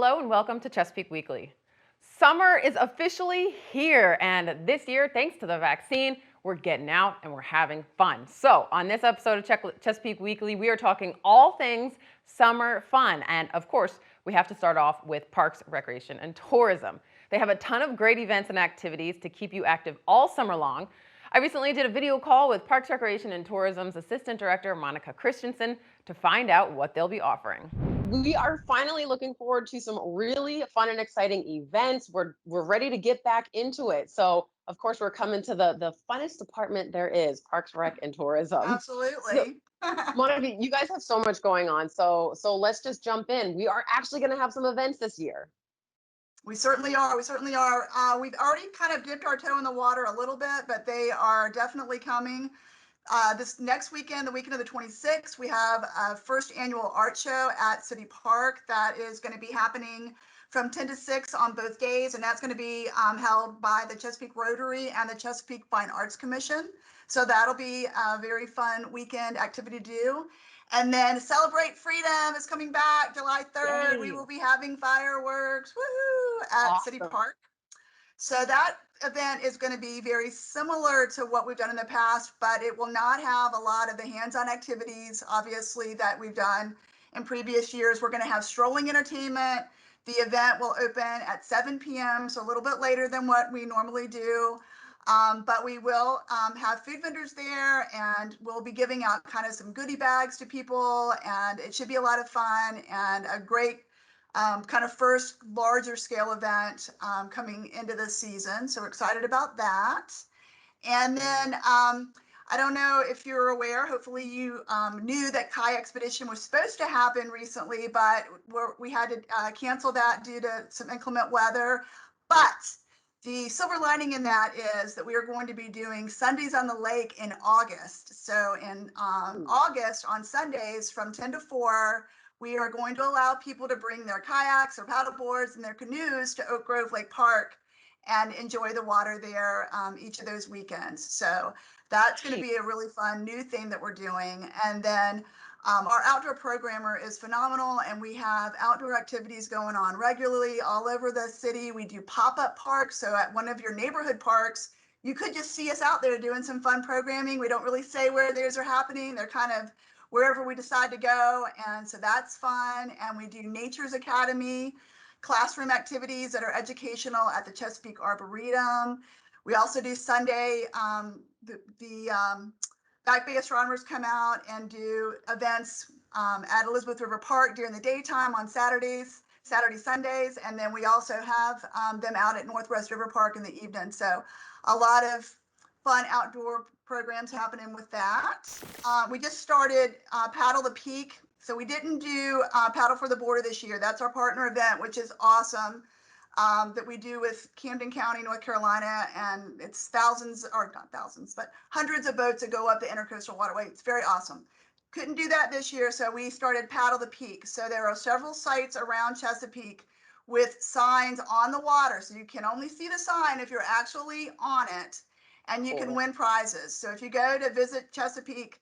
Hello and welcome to Chesapeake Weekly. Summer is officially here, and this year, thanks to the vaccine, we're getting out and we're having fun. So, on this episode of Chesapeake Weekly, we are talking all things summer fun. And of course, we have to start off with Parks, Recreation, and Tourism. They have a ton of great events and activities to keep you active all summer long. I recently did a video call with Parks, Recreation, and Tourism's Assistant Director, Monica Christensen, to find out what they'll be offering. We are finally looking forward to some really fun and exciting events. We're ready to get back into it. So, of course, we're coming to the funnest department there is, Parks, Rec, and Tourism. So, Absolutely. Monica, you guys have so much going on. So let's just jump in. We are actually going to have some events this year. We certainly are. We certainly are. We've already kind of dipped our toe in the water a little bit, but they are definitely coming. This next weekend, the weekend of the 26th, we have a first annual art show at City Park that is going to be happening from 10 to 6 on both days, and that's going to be held by the Chesapeake Rotary and the Chesapeake Fine Arts Commission. So that'll be a very fun weekend activity to do. And then Celebrate Freedom is coming back July 3rd. Yay. We will be having fireworks, woohoo, at City Awesome. Park. So that event is going to be very similar to what we've done in the past, but it will not have a lot of the hands-on activities, obviously, that we've done in previous years. We're going to have strolling entertainment. The event will open at 7 p.m., so a little bit later than what we normally do. But we will have food vendors there, and we'll be giving out kind of some goodie bags to people, and it should be a lot of fun and a great kind of first larger scale event coming into this season. So we're excited about that. And then I don't know if you're aware, hopefully you knew that Kayak Expedition was supposed to happen recently, but we had to cancel that due to some inclement weather. But the silver lining in that is that we are going to be doing Sundays on the Lake in August. So in August on Sundays from 10 to 4, we are going to allow people to bring their kayaks or paddle boards and their canoes to Oak Grove Lake Park and enjoy the water there each of those weekends. So that's going to be a really fun new thing that we're doing. And then our outdoor programmer is phenomenal, and we have outdoor activities going on regularly all over the city. We do pop-up parks. So at one of your neighborhood parks, you could just see us out there doing some fun programming. We don't really say where those are happening. They're kind of wherever we decide to go. And so that's fun. And we do Nature's Academy classroom activities that are educational at the Chesapeake Arboretum. We also do Sunday, the Back Bay astronomers come out and do events at Elizabeth River Park during the daytime on Saturdays, Sundays. And then we also have them out at Northwest River Park in the evening. So a lot of fun outdoor programs happening with that. We just started Paddle the Peak. So we didn't do Paddle for the Border this year. That's our partner event, which is awesome, that we do with Camden County, North Carolina. And it's thousands, or not thousands, but hundreds of boats that go up the Intercoastal Waterway. It's very awesome. Couldn't do that this year, so we started Paddle the Peak. So there are several sites around Chesapeake with signs on the water. So you can only see the sign if you're actually on it, and you can win prizes. So if you go to Visit Chesapeake,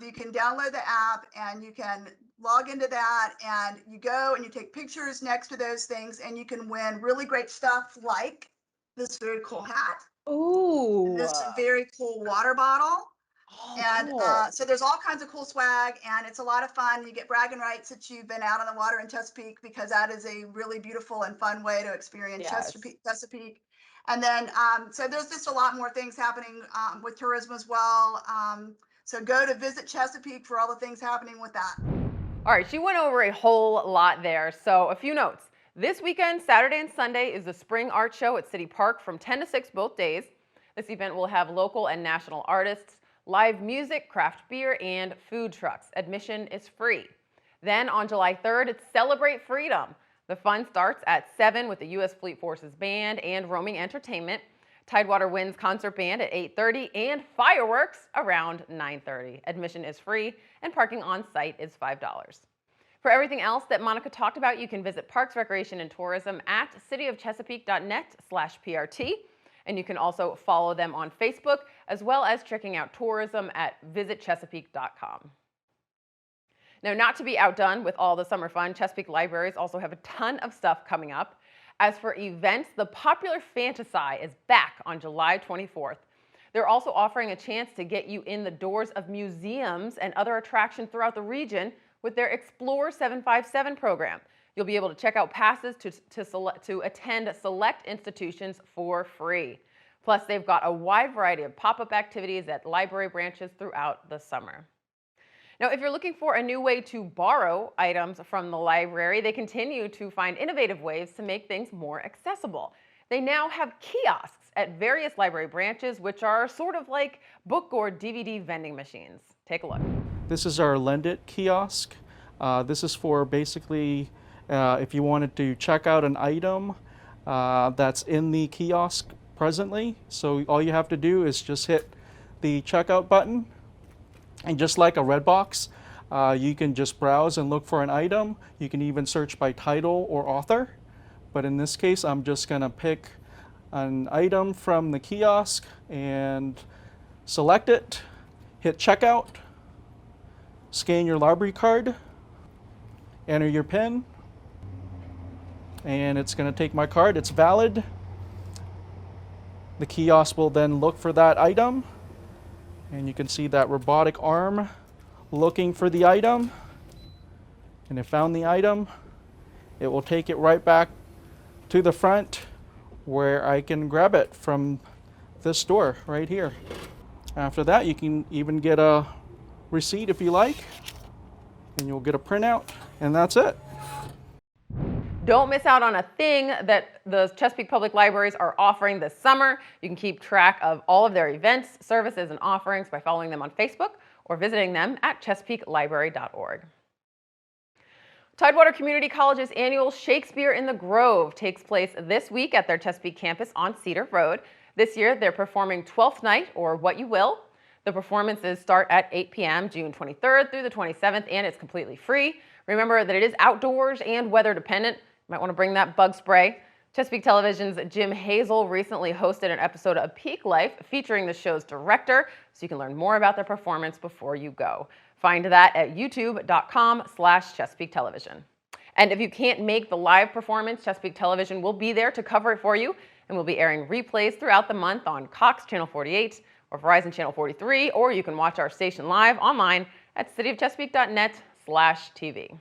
you can download the app and you can log into that, and you go and you take pictures next to those things, and you can win really great stuff like this very cool hat. Ooh. This very cool water bottle. Oh, And cool. so there's all kinds of cool swag, and it's a lot of fun. You get bragging rights that you've been out on the water in Chesapeake, because that is a really beautiful and fun way to experience Yes. Chesapeake. And then, so there's just a lot more things happening with tourism as well. So go to Visit Chesapeake for all the things happening with that. All right, she went over a whole lot there. So a few notes. This weekend, Saturday and Sunday, is the Spring Art Show at City Park from 10 to 6 both days. This event will have local and national artists, live music, craft beer, and food trucks. Admission is free. Then on July 3rd, it's Celebrate Freedom. The fun starts at 7 with the U.S. Fleet Forces Band and Roaming Entertainment. Tidewater Winds Concert Band at 8:30 and fireworks around 9:30. Admission is free and parking on site is $5. For everything else that Monica talked about, you can visit Parks, Recreation, and Tourism at cityofchesapeake.net/PRT. And you can also follow them on Facebook, as well as checking out tourism at visitchesapeake.com. Now, not to be outdone with all the summer fun, Chesapeake libraries also have a ton of stuff coming up. As for events, the popular Fantasy is back on July 24th. They're also offering a chance to get you in the doors of museums and other attractions throughout the region with their Explore 757 program. You'll be able to check out passes to attend select institutions for free. Plus, they've got a wide variety of pop-up activities at library branches throughout the summer. Now, if you're looking for a new way to borrow items from the library, they continue to find innovative ways to make things more accessible. They now have kiosks at various library branches, which are sort of like book or DVD vending machines. Take a look. This is our Lend It kiosk. This is for basically if you wanted to check out an item that's in the kiosk presently. So all you have to do is just hit the checkout button, and just like a Redbox, you can just browse and look for an item. You can even search by title or author. But in this case, I'm just gonna pick an item from the kiosk and select it, hit checkout, scan your library card, enter your PIN, and it's gonna take my card, it's valid. The kiosk will then look for that item, and you can see that robotic arm looking for the item, and it found the item. It will take it right back to the front where I can grab it from this door right here. After that, you can even get a receipt if you like, and you'll get a printout, and that's it. Don't miss out on a thing that the Chesapeake Public Libraries are offering this summer. You can keep track of all of their events, services, and offerings by following them on Facebook or visiting them at chesapeakelibrary.org. Tidewater Community College's annual Shakespeare in the Grove takes place this week at their Chesapeake campus on Cedar Road. This year, they're performing Twelfth Night, or What You Will. The performances start at 8 p.m. June 23rd through the 27th, and it's completely free. Remember that it is outdoors and weather dependent. You might want to bring that bug spray. Chesapeake Television's Jim Hazel recently hosted an episode of Peak Life featuring the show's director, so you can learn more about their performance before you go. Find that at youtube.com/Chesapeake Television. And if you can't make the live performance, Chesapeake Television will be there to cover it for you, and we'll be airing replays throughout the month on Cox Channel 48 or Verizon Channel 43, or you can watch our station live online at cityofchesapeake.net/TV.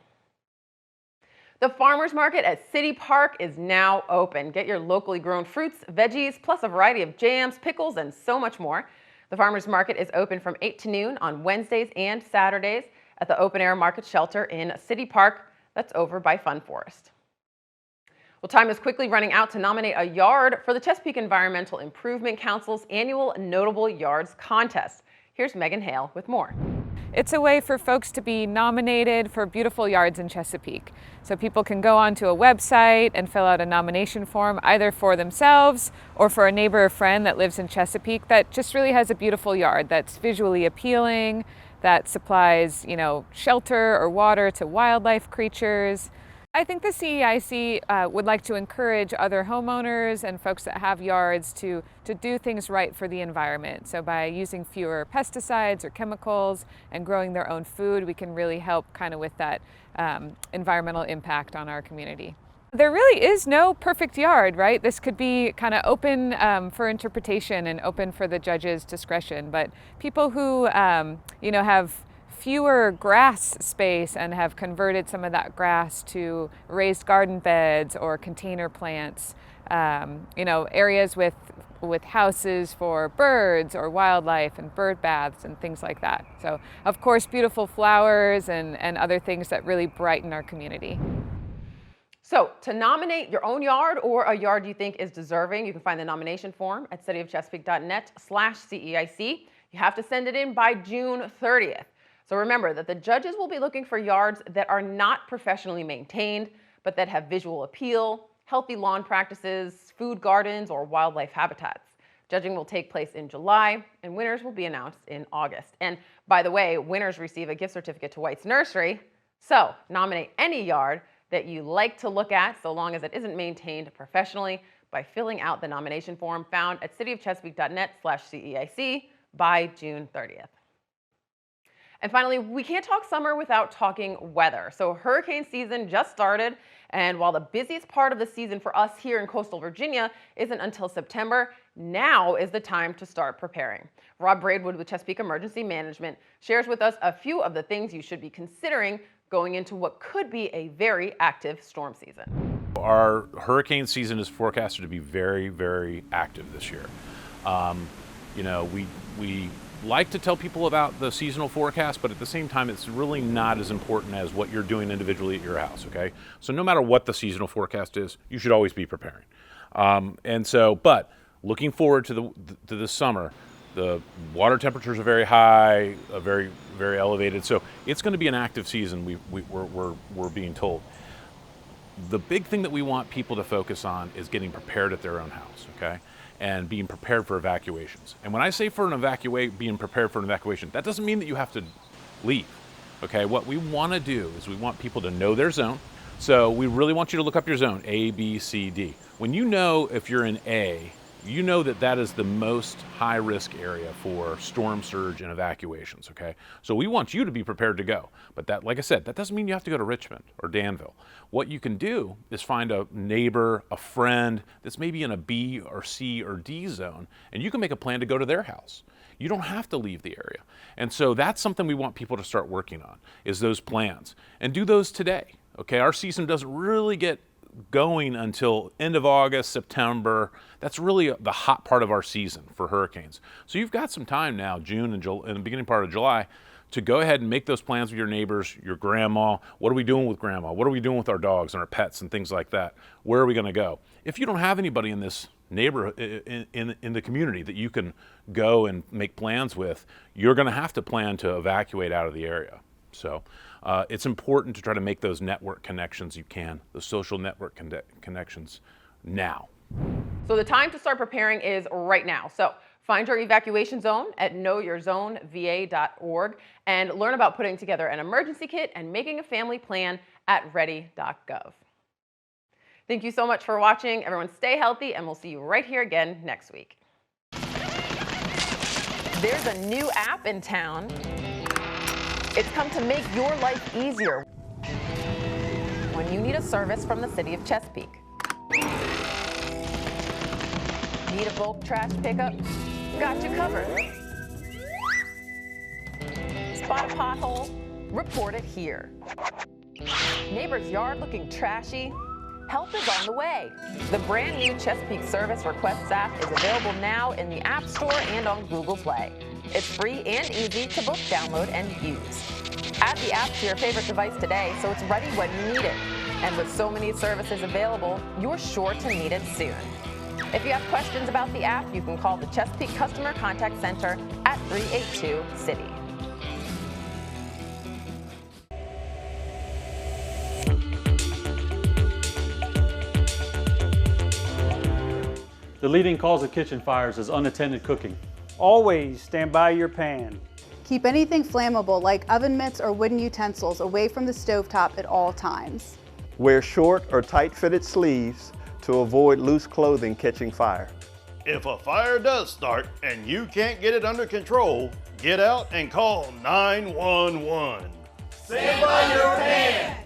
The farmers market at City Park is now open. Get your locally grown fruits, veggies, plus a variety of jams, pickles, and so much more. The farmers market is open from 8 to noon on Wednesdays and Saturdays at the open air market shelter in City Park. That's over by Fun Forest. Well, time is quickly running out to nominate a yard for the Chesapeake Environmental Improvement Council's annual Notable Yards Contest. Here's Megan Hale with more. It's a way for folks to be nominated for beautiful yards in Chesapeake. So people can go onto a website and fill out a nomination form either for themselves or for a neighbor or friend that lives in Chesapeake that just really has a beautiful yard that's visually appealing, that supplies, shelter or water to wildlife creatures. I think the CEIC would like to encourage other homeowners and folks that have yards to do things right for the environment. So by using fewer pesticides or chemicals and growing their own food, we can really help kind of with that environmental impact on our community. There really is no perfect yard, right? This could be kind of open for interpretation and open for the judge's discretion. But people who, have fewer grass space and have converted some of that grass to raised garden beds or container plants, areas with houses for birds or wildlife and bird baths and things like that. So of course, beautiful flowers and other things that really brighten our community. So to nominate your own yard or a yard you think is deserving, you can find the nomination form at cityofchesapeake.net/CEIC. You have to send it in by June 30th. So remember that the judges will be looking for yards that are not professionally maintained, but that have visual appeal, healthy lawn practices, food gardens, or wildlife habitats. Judging will take place in July, and winners will be announced in August. And by the way, winners receive a gift certificate to White's Nursery. So nominate any yard that you like to look at, so long as it isn't maintained professionally, by filling out the nomination form found at cityofchesapeake.net/CEIC by June 30th. And finally, we can't talk summer without talking weather. So hurricane season just started, and while the busiest part of the season for us here in coastal Virginia isn't until September, now is the time to start preparing. Rob Braidwood with Chesapeake Emergency Management shares with us a few of the things you should be considering going into what could be a very active storm season. Our hurricane season is forecasted to be very, very active this year. You know, we like to tell people about the seasonal forecast, but at the same time, it's really not as important as what you're doing individually at your house, okay? So no matter what the seasonal forecast is, you should always be preparing. But looking forward to the summer, the water temperatures are very high, very, very elevated. So it's going to be an active season, we're being told. The big thing that we want people to focus on is getting prepared at their own house, okay? And being prepared for evacuations. And when I say being prepared for an evacuation, that doesn't mean that you have to leave, okay? What we want to do is we want people to know their zone. So we really want you to look up your zone, A, B, C, D. When you know if you're in A, you know that that is the most high risk area for storm surge and evacuations, okay? So we want you to be prepared to go. But that, like I said, that doesn't mean you have to go to Richmond or Danville. What you can do is find a neighbor, a friend that's maybe in a B or C or D zone, and you can make a plan to go to their house. You don't have to leave the area. And so that's something we want people to start working on, is those plans. And do those today, okay? Our season doesn't really get going until end of August, September. That's really the hot part of our season for hurricanes. So you've got some time now, June and the beginning part of July, to go ahead and make those plans with your neighbors, your grandma. What are we doing with grandma? What are we doing with our dogs and our pets and things like that? Where are we going to go? If you don't have anybody in this neighborhood, in the community that you can go and make plans with, you're going to have to plan to evacuate out of the area. So it's important to try to make those network connections you can, the social network connections now. So the time to start preparing is right now. So find your evacuation zone at knowyourzoneva.org and learn about putting together an emergency kit and making a family plan at ready.gov. Thank you so much for watching. Everyone stay healthy, and we'll see you right here again next week. There's a new app in town. It's come to make your life easier when you need a service from the city of Chesapeake. Need a bulk trash pickup? Got you covered. Spot a pothole? Report it here. Neighbor's yard looking trashy? Help is on the way. The brand new Chesapeake Service Requests app is available now in the App Store and on Google Play. It's free and easy to both download and use. Add the app to your favorite device today so it's ready when you need it. And with so many services available, you're sure to need it soon. If you have questions about the app, you can call the Chesapeake Customer Contact Center at 382-CITY. The leading cause of kitchen fires is unattended cooking. Always stand by your pan. Keep anything flammable like oven mitts or wooden utensils away from the stovetop at all times. Wear short or tight-fitted sleeves to avoid loose clothing catching fire. If a fire does start and you can't get it under control, get out and call 911. Stand by your pan!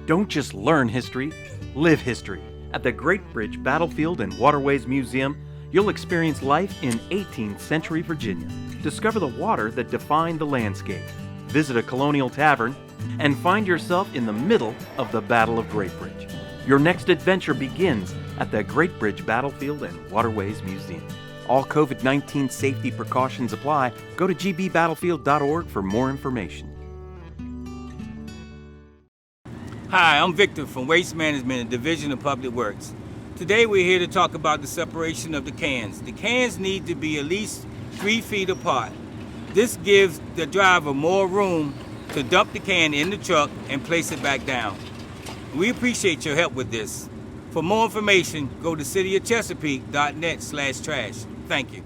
Don't just learn history, live history. At the Great Bridge Battlefield and Waterways Museum, you'll experience life in 18th century Virginia. Discover the water that defined the landscape. Visit a colonial tavern and find yourself in the middle of the Battle of Great Bridge. Your next adventure begins at the Great Bridge Battlefield and Waterways Museum. All COVID-19 safety precautions apply. Go to gbbattlefield.org for more information. Hi, I'm Victor from Waste Management and Division of Public Works. Today we're here to talk about the separation of the cans. The cans need to be at least 3 feet apart. This gives the driver more room to dump the can in the truck and place it back down. We appreciate your help with this. For more information, go to cityofchesapeake.net/trash. Thank you.